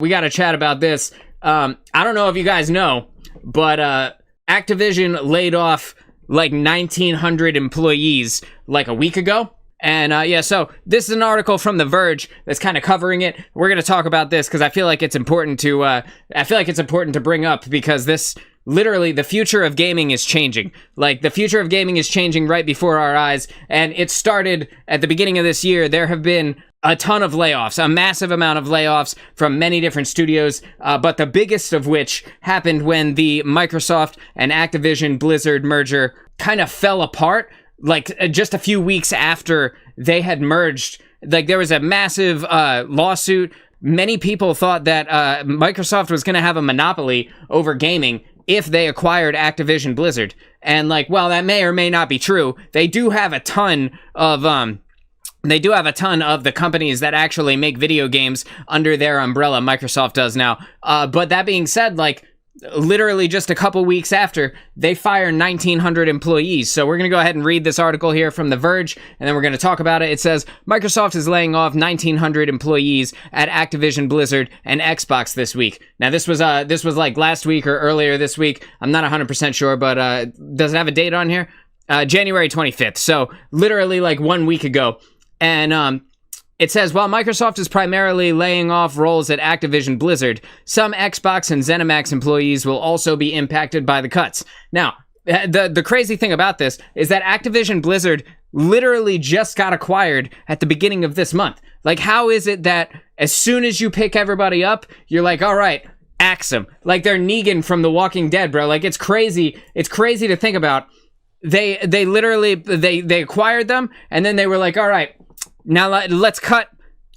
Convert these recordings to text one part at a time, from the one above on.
We got to chat about this. I don't know if you guys know, but Activision laid off like 1,900 employees like a week ago. And yeah, so this is an article from The Verge that's kind of covering it. We're going to talk about this because I feel like it's important to bring up, because this literally, the future of gaming is changing. Like, the future of gaming is changing right before our eyes. And it started at the beginning of this year. There have been a ton of layoffs, a massive amount of layoffs from many different studios, but the biggest of which happened when the Microsoft and Activision Blizzard merger kind of fell apart. Like, just a few weeks after they had merged, like, there was a massive lawsuit. Many people thought that Microsoft was going to have a monopoly over gaming if they acquired Activision Blizzard. And, like, while that may or may not be true, they do have a ton of the companies that actually make video games under their umbrella. Microsoft does now. But that being said, like, literally just a couple weeks after, they fire 1,900 employees. So we're going to go ahead and read this article here from The Verge, and then we're going to talk about it. It says, Microsoft is laying off 1,900 employees at Activision Blizzard and Xbox this week. Now, this was like last week or earlier this week. I'm not 100% sure, but does it have a date on here? January 25th. So literally like 1 week ago. And it says, while Microsoft is primarily laying off roles at Activision Blizzard, some Xbox and ZeniMax employees will also be impacted by the cuts. Now, the crazy thing about this is that Activision Blizzard literally just got acquired at the beginning of this month. Like, how is it that as soon as you pick everybody up, you're like, all right, axe them. Like, they're Negan from The Walking Dead, bro. Like, it's crazy. It's crazy to think about. They literally acquired them, and then they were like, all right, now let's cut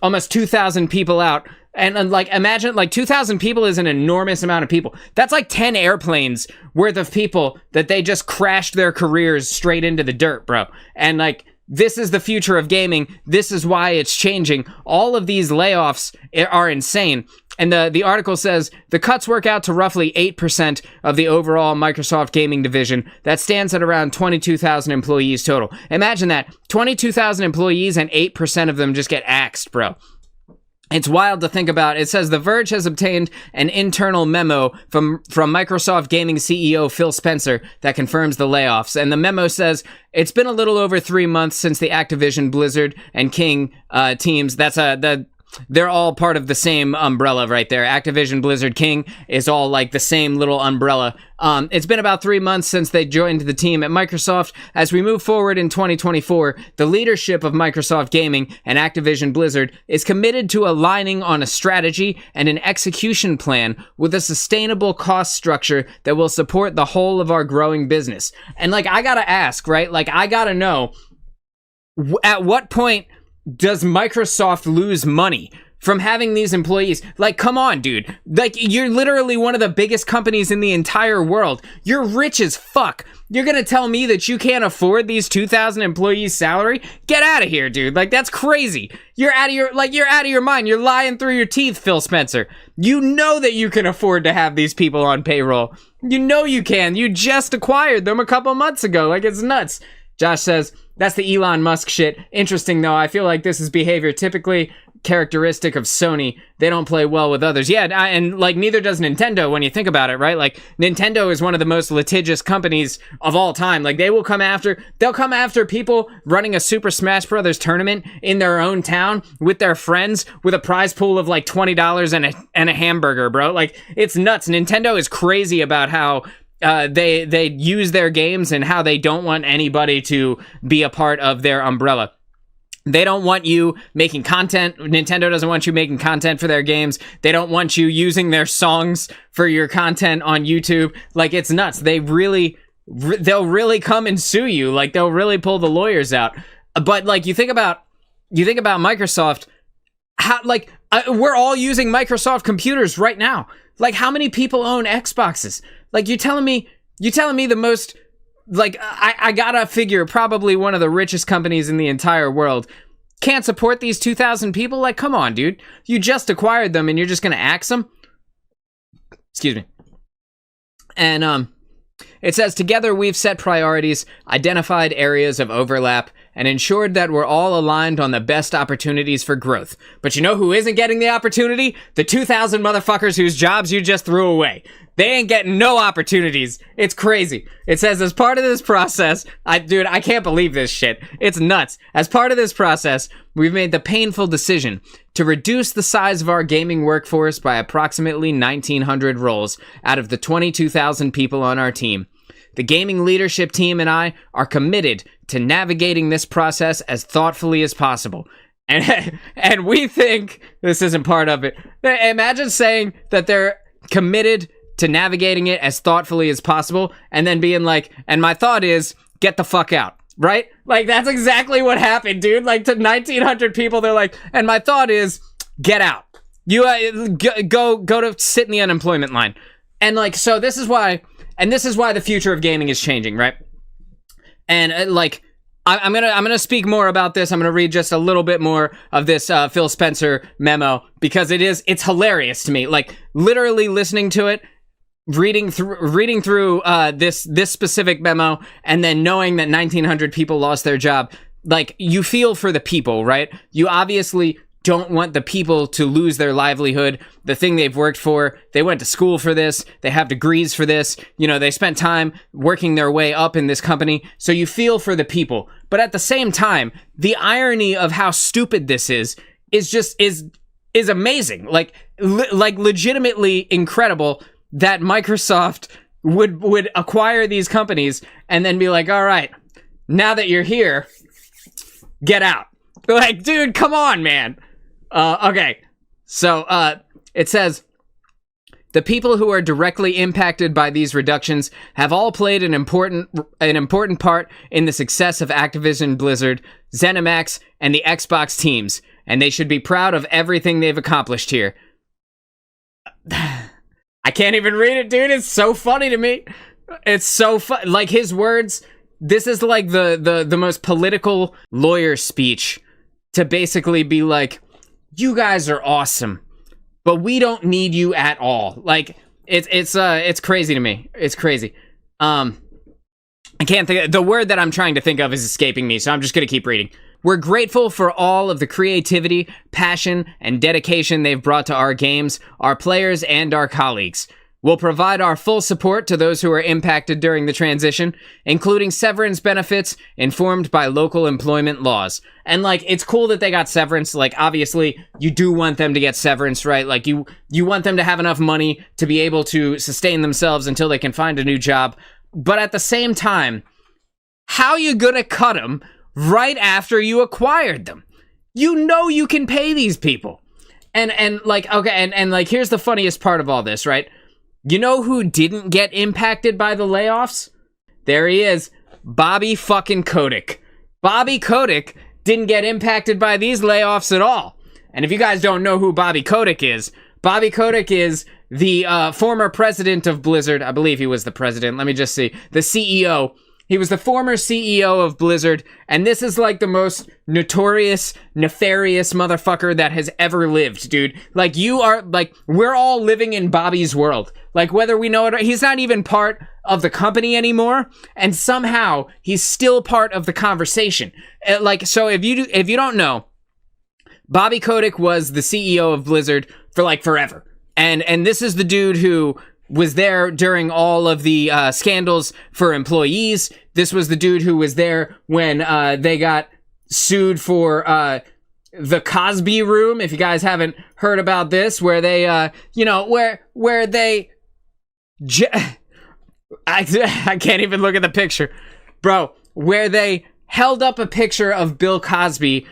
almost 2,000 people out. And like, imagine, like, 2,000 people is an enormous amount of people. That's like 10 airplanes worth of people that they just crashed their careers straight into the dirt, bro. And like, this is the future of gaming. This is why it's changing. All of these layoffs are insane. And the article says, the cuts work out to roughly 8% of the overall Microsoft gaming division. That stands at around 22,000 employees total. Imagine that. 22,000 employees and 8% of them just get axed, bro. It's wild to think about. It says The Verge has obtained an internal memo from Microsoft Gaming CEO Phil Spencer that confirms the layoffs. And the memo says, it's been a little over 3 months since the Activision Blizzard and King teams. They're all part of the same umbrella right there. Activision Blizzard King is all like the same little umbrella. It's been about 3 months since they joined the team at Microsoft. As we move forward in 2024, the leadership of Microsoft Gaming and Activision Blizzard is committed to aligning on a strategy and an execution plan with a sustainable cost structure that will support the whole of our growing business. And like, I gotta ask, right? Like, I gotta know, at what point does Microsoft lose money from having these employees? Like, come on, dude. Like, you're literally one of the biggest companies in the entire world. You're rich as fuck. You're gonna tell me that you can't afford these 2,000 employees' salary? Get out of here, dude. Like, that's crazy. You're out of your mind. You're lying through your teeth, Phil Spencer. You know that you can afford to have these people on payroll. You know you can. You just acquired them a couple months ago. Like, it's nuts. Josh says, that's the Elon Musk shit. Interesting, though. I feel like this is behavior typically characteristic of Sony. They don't play well with others. Yeah, and like, neither does Nintendo when you think about it, right? Like, Nintendo is one of the most litigious companies of all time. Like, they'll come after people running a Super Smash Brothers tournament in their own town with their friends with a prize pool of like $20 and a hamburger, bro. Like, it's nuts. Nintendo is crazy about how they use their games and how they don't want anybody to be a part of their umbrella. They don't want you making content. Nintendo doesn't want you making content for their games. They don't want you using their songs for your content on YouTube. Like, it's nuts. They'll really come and sue you. Like, they'll really pull the lawyers out. But like, you think about Microsoft, how, like, we're all using Microsoft computers right now. Like, how many people own Xboxes? Like, you're telling me the most, like, I gotta figure probably one of the richest companies in the entire world can't support these 2,000 people? Like, come on, dude. You just acquired them and you're just gonna axe them? Excuse me. And, it says, together we've set priorities, identified areas of overlap, and ensured that we're all aligned on the best opportunities for growth. But you know who isn't getting the opportunity? The 2,000 motherfuckers whose jobs you just threw away. They ain't getting no opportunities. It's crazy. It says, as part of this process, I can't believe this shit. It's nuts. As part of this process, we've made the painful decision to reduce the size of our gaming workforce by approximately 1,900 roles out of the 22,000 people on our team. The gaming leadership team and I are committed to navigating this process as thoughtfully as possible. And we think this isn't part of it. Imagine saying that they're committed to navigating it as thoughtfully as possible, and then being like, and my thought is, get the fuck out, right? Like, that's exactly what happened, dude. Like, to 1,900 people, they're like, and my thought is, get out. You go to sit in the unemployment line. And like, so this is why the future of gaming is changing, right? And I'm gonna speak more about this. I'm gonna read just a little bit more of this Phil Spencer memo, because it's hilarious to me. Like, literally listening to it, reading through this specific memo, and then knowing that 1,900 people lost their job. Like, you feel for the people, right? You obviously don't want the people to lose their livelihood, the thing they've worked for. They went to school for this. They have degrees for this. You know, they spent time working their way up in this company. So you feel for the people. But at the same time, the irony of how stupid this is amazing. Like legitimately incredible that Microsoft would acquire these companies and then be like, all right, now that you're here, get out. Like, dude, come on, man. Okay, so it says, the people who are directly impacted by these reductions have all played an important part in the success of Activision Blizzard, ZeniMax, and the Xbox teams, and they should be proud of everything they've accomplished here. I can't even read it, dude. It's so funny to me. It's so fun. Like, his words, this is like the most political lawyer speech to basically be like, you guys are awesome, but we don't need you at all. Like, it's crazy to me. It's crazy. I can't think, the word that I'm trying to think of is escaping me, so I'm just gonna keep reading. We're grateful for all of the creativity, passion, and dedication they've brought to our games, our players, and our colleagues. We'll provide our full support to those who are impacted during the transition, including severance benefits informed by local employment laws. And, like, it's cool that they got severance. Like, obviously, you do want them to get severance, right? Like, you want them to have enough money to be able to sustain themselves until they can find a new job. But at the same time, how you gonna cut them right after you acquired them? You know you can pay these people. And like, okay, and like, here's the funniest part of all this, right? You know who didn't get impacted by the layoffs? There he is, Bobby fucking Kotick. Bobby Kotick didn't get impacted by these layoffs at all. And if you guys don't know who Bobby Kotick is the former president of Blizzard. I believe he was the president. Let me just see. The CEO. He was the former CEO of Blizzard, and this is like the most notorious, nefarious motherfucker that has ever lived, dude. Like, we're all living in Bobby's world. Like, whether we know it or he's not even part of the company anymore, and somehow he's still part of the conversation. Like, so if you don't know, Bobby Kotick was the CEO of Blizzard for like forever. And this is the dude who was there during all of the scandals for employees. This was the dude who was there when they got sued for the Cosby Room. If you guys haven't heard about this, where they, where they, I can't even look at the picture, bro. Where they held up a picture of Bill Cosby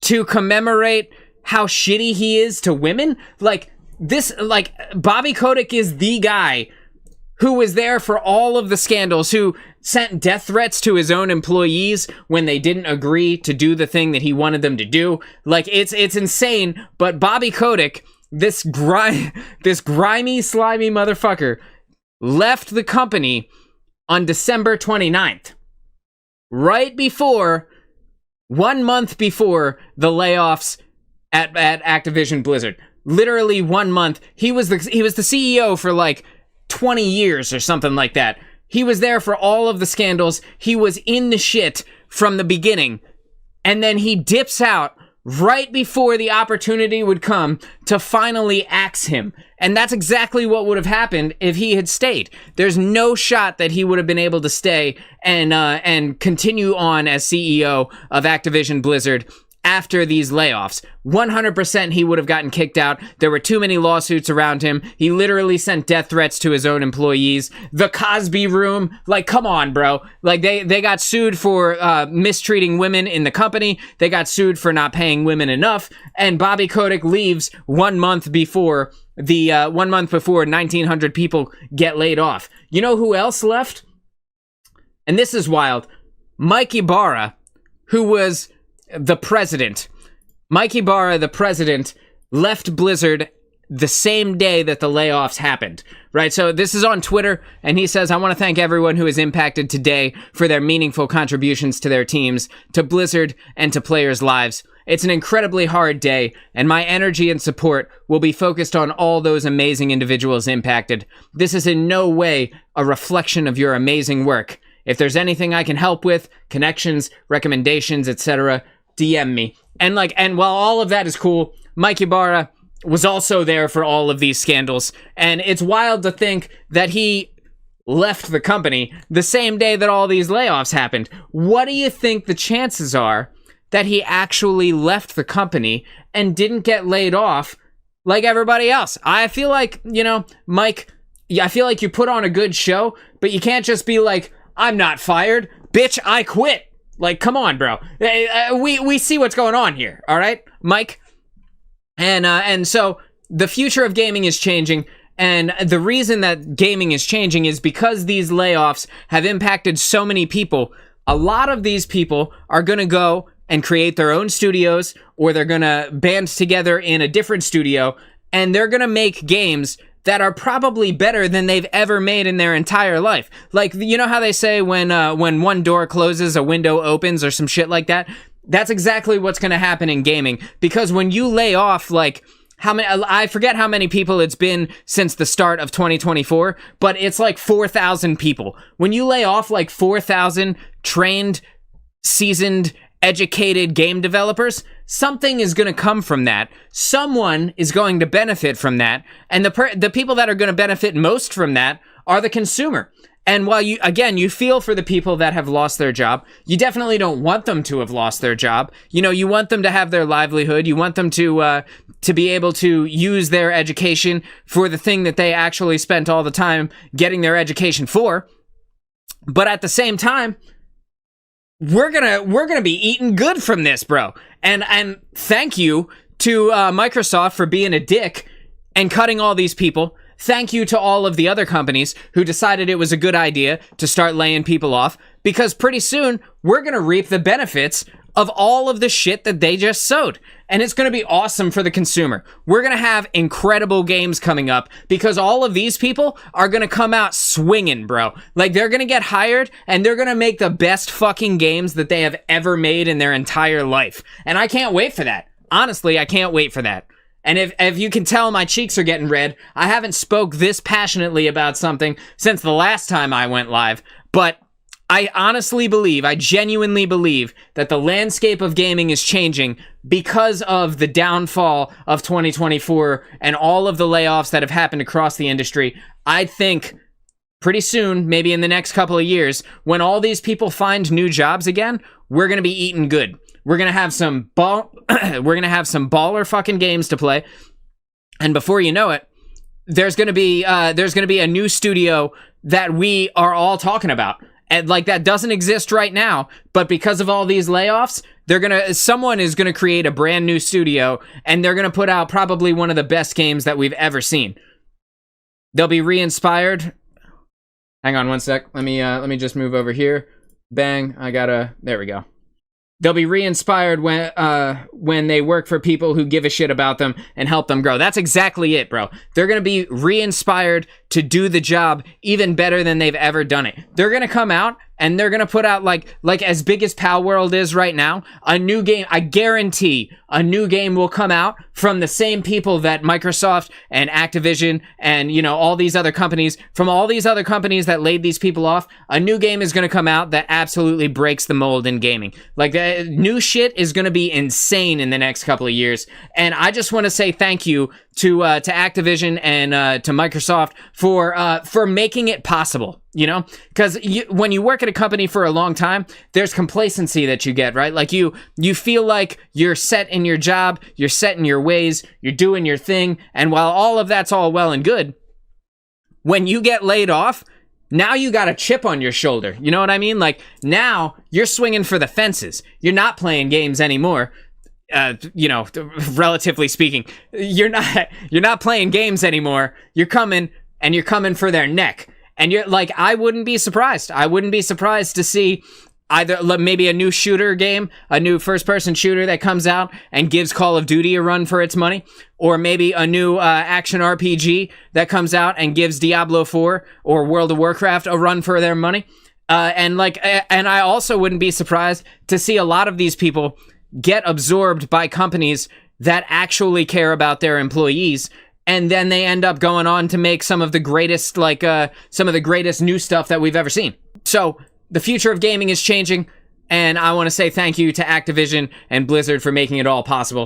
to commemorate how shitty he is to women. Bobby Kotick is the guy who was there for all of the scandals, who sent death threats to his own employees when they didn't agree to do the thing that he wanted them to do. Like, it's insane. But Bobby Kotick, this grimy, slimy motherfucker, left the company on December 29th. Right before, 1 month before the layoffs at Activision Blizzard. Literally 1 month. He was the CEO for like 20 years or something like that. He was there for all of the scandals. He was in the shit from the beginning, and then he dips out right before the opportunity would come to finally axe him. And that's exactly what would have happened if he had stayed. There's no shot that he would have been able to stay and continue on as CEO of Activision Blizzard after these layoffs. 100% he would have gotten kicked out. There were too many lawsuits around him. He literally sent death threats to his own employees. The Cosby Room, like, come on, bro. Like, they got sued for mistreating women in the company. They got sued for not paying women enough. And Bobby Kotick leaves 1 month before 1,900 people get laid off. You know who else left? And this is wild. Mike Ibarra, who was the president. Mike Ibarra, the president, left Blizzard the same day that the layoffs happened, right? So this is on Twitter, and he says, "I want to thank everyone who is impacted today for their meaningful contributions to their teams, to Blizzard, and to players' lives. It's an incredibly hard day, and my energy and support will be focused on all those amazing individuals impacted. This is in no way a reflection of your amazing work. If there's anything I can help with, connections, recommendations, etc., DM me." And while all of that is cool, Mike Ibarra was also there for all of these scandals. And it's wild to think that he left the company the same day that all these layoffs happened. What do you think the chances are that he actually left the company and didn't get laid off like everybody else? I feel like, Mike, I feel like you put on a good show, but you can't just be like, "I'm not fired. Bitch, I quit." Like, come on, bro. We see what's going on here, all right, Mike? And so the future of gaming is changing, and the reason that gaming is changing is because these layoffs have impacted so many people. A lot of these people are going to go and create their own studios, or they're going to band together in a different studio, and they're going to make games that are probably better than they've ever made in their entire life. Like, you know how they say when one door closes, a window opens, or some shit like that? That's exactly what's going to happen in gaming. Because when you lay off, I forget how many people it's been since the start of 2024, but it's like 4,000 people. When you lay off 4,000 trained, seasoned, educated game developers, something is going to come from that. Someone is going to benefit from that, and the people that are going to benefit most from that are the consumer. And while you feel for the people that have lost their job, you definitely don't want them to have lost their job. You want them to have their livelihood. You want them to be able to use their education for the thing that they actually spent all the time getting their education for. But at the same time, we're gonna be eating good from this, bro. And thank you to Microsoft for being a dick and cutting all these people. Thank you to all of the other companies who decided it was a good idea to start laying people off, because pretty soon we're gonna reap the benefits of all of the shit that they just sowed. And it's going to be awesome for the consumer. We're going to have incredible games coming up because all of these people are going to come out swinging, bro. Like, they're going to get hired and they're going to make the best fucking games that they have ever made in their entire life. And I can't wait for that. Honestly, I can't wait for that. And if you can tell my cheeks are getting red, I haven't spoke this passionately about something since the last time I went live. But I genuinely believe that the landscape of gaming is changing because of the downfall of 2024 and all of the layoffs that have happened across the industry. I think pretty soon, maybe in the next couple of years, when all these people find new jobs again, we're going to be eating good. We're going to have some baller fucking games to play. And before you know it, there's going to be a new studio that we are all talking about. And that doesn't exist right now, but because of all these layoffs, someone is gonna create a brand new studio, and they're gonna put out probably one of the best games that we've ever seen. They'll be re-inspired. Hang on one sec. Let me just move over here. Bang. There we go. They'll be re-inspired when they work for people who give a shit about them and help them grow. That's exactly it, bro. They're going to be re-inspired to do the job even better than they've ever done it. They're going to come out and they're gonna put out like as big as Pal World is right now, a new game. I guarantee a new game will come out from the same people that Microsoft and Activision and, you know, all these other companies, from all these other companies that laid these people off. A new game is going to come out that absolutely breaks the mold in gaming. Like, new shit is going to be insane in the next couple of years. And I just want to say thank you to Activision and to Microsoft for making it possible. You know, because when you work at a company for a long time, there's complacency that you get, right? Like you feel like you're set in your job, you're set in your ways, you're doing your thing. And while all of that's all well and good, when you get laid off, now you got a chip on your shoulder. You know what I mean? Like, now you're swinging for the fences. You're not playing games anymore. You know, relatively speaking, you're not playing games anymore. You're coming for their neck. And you're like, I wouldn't be surprised. I wouldn't be surprised to see either maybe a new shooter game, a new first-person shooter that comes out and gives Call of Duty a run for its money, or maybe a new action RPG that comes out and gives Diablo 4 or World of Warcraft a run for their money. And I also wouldn't be surprised to see a lot of these people get absorbed by companies that actually care about their employees. And then they end up going on to make some of the greatest, new stuff that we've ever seen. So the future of gaming is changing, and I want to say thank you to Activision and Blizzard for making it all possible.